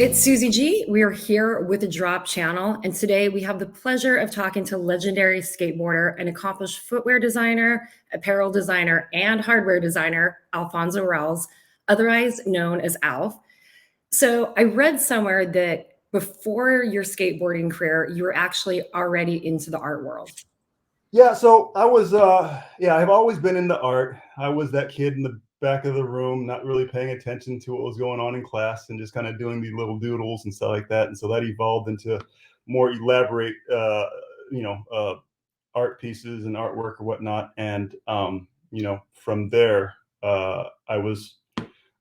It's Susie G. We are here with the Drop channel, and today we have the pleasure of talking to legendary skateboarder and accomplished footwear designer, apparel designer, and hardware designer, Alphonzo Rawls, otherwise known as Alf. So I read somewhere that before your skateboarding career, you were actually already into the art world. Yeah, so I was, I've always been into art. I was that kid in the back of the room, not really paying attention to what was going on in class and just kind of doing these little doodles and stuff like that. And so that evolved into more elaborate, art pieces and artwork or whatnot. And, from there, I was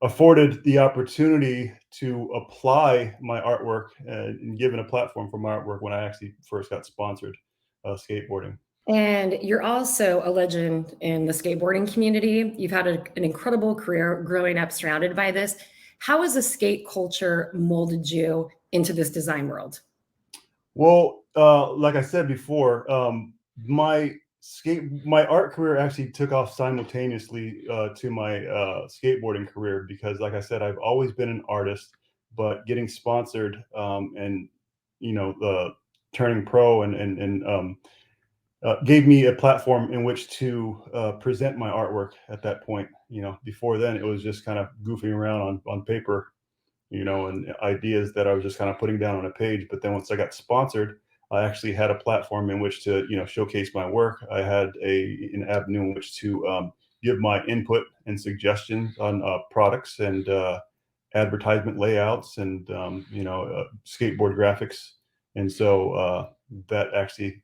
afforded the opportunity to apply my artwork and given a platform for my artwork when I actually first got sponsored skateboarding. And you're also a legend in the skateboarding community. You've had an incredible career growing up surrounded by this. How has the skate culture molded you into this design world? Well, like I said before, my art career actually took off simultaneously to my skateboarding career because, like I said, I've always been an artist, but getting sponsored and the turning pro and gave me a platform in which to present my artwork at that point. Before then, it was just kind of goofing around on paper, and ideas that I was just kind of putting down on a page. But then once I got sponsored, I actually had a platform in which to, showcase my work. I had an avenue in which to give my input and suggestions on products and advertisement layouts and, skateboard graphics. And so that actually,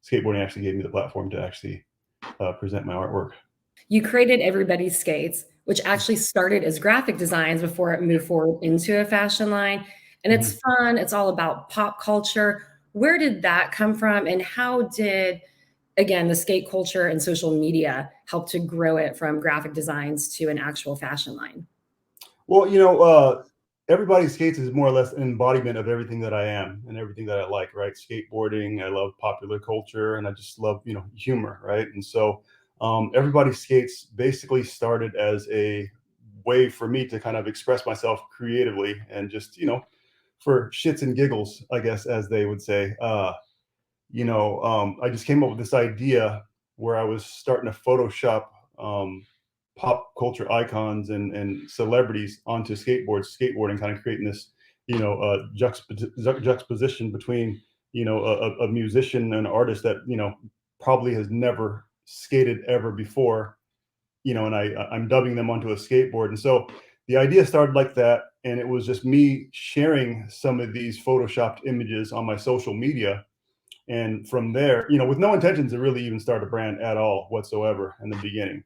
skateboarding actually gave me the platform to actually present my artwork. You created Everybody's Skates, which actually started as graphic designs before it moved forward into a fashion line. And it's fun. It's all about pop culture. Where did that come from? And how did, again, the skate culture and social media help to grow it from graphic designs to an actual fashion line? Well, Everybody Skates is more or less an embodiment of everything that I am and everything that I like, right? Skateboarding, I love popular culture, and I just love, humor, right? And so Everybody Skates basically started as a way for me to kind of express myself creatively and just, for shits and giggles, I guess, as they would say. I just came up with this idea where I was starting to Photoshop pop culture icons and celebrities onto skateboarding, kind of creating this, juxtaposition between, a musician and an artist that, probably has never skated ever before, and I'm dubbing them onto a skateboard. And so the idea started like that. And it was just me sharing some of these Photoshopped images on my social media. And from there, with no intentions to really even start a brand at all whatsoever in the beginning.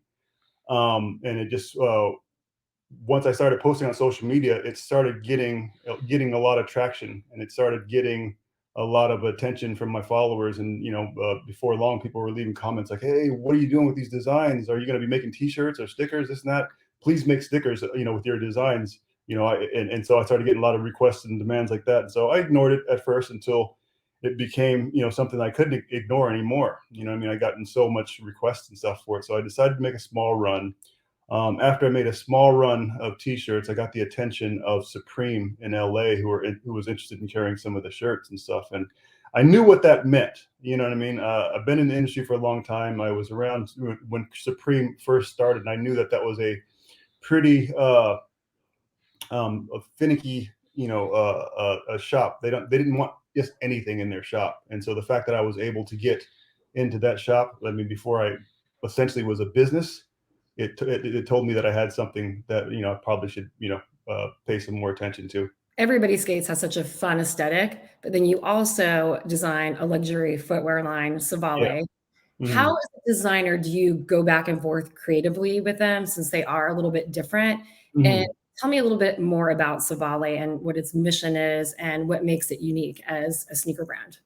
And it just once I started posting on social media, it started getting a lot of traction, and it started getting a lot of attention from my followers. And before long, people were leaving comments like, "Hey, what are you doing with these designs? Are you going to be making T-shirts or stickers? This and that. Please make stickers, with your designs." And so I started getting a lot of requests and demands like that. And so I ignored it at first until it became, something I couldn't ignore anymore. I gotten so much requests and stuff for it. So I decided to make a small run. After I made a small run of T-shirts, I got the attention of Supreme in LA, who was interested in carrying some of the shirts and stuff. And I knew what that meant. You know what I mean? I've been in the industry for a long time. I was around when Supreme first started, and I knew that was a pretty a finicky, a shop. They didn't want just anything in their shop. And so the fact that I was able to get into that shop, before I essentially was a business, it told me that I had something that, I probably should, pay some more attention to. Everybody Skates has such a fun aesthetic, but then you also design a luxury footwear line, Savale. Yeah. How, as a designer, do you go back and forth creatively with them since they are a little bit different? And tell me a little bit more about Savale and what its mission is and what makes it unique as a sneaker brand.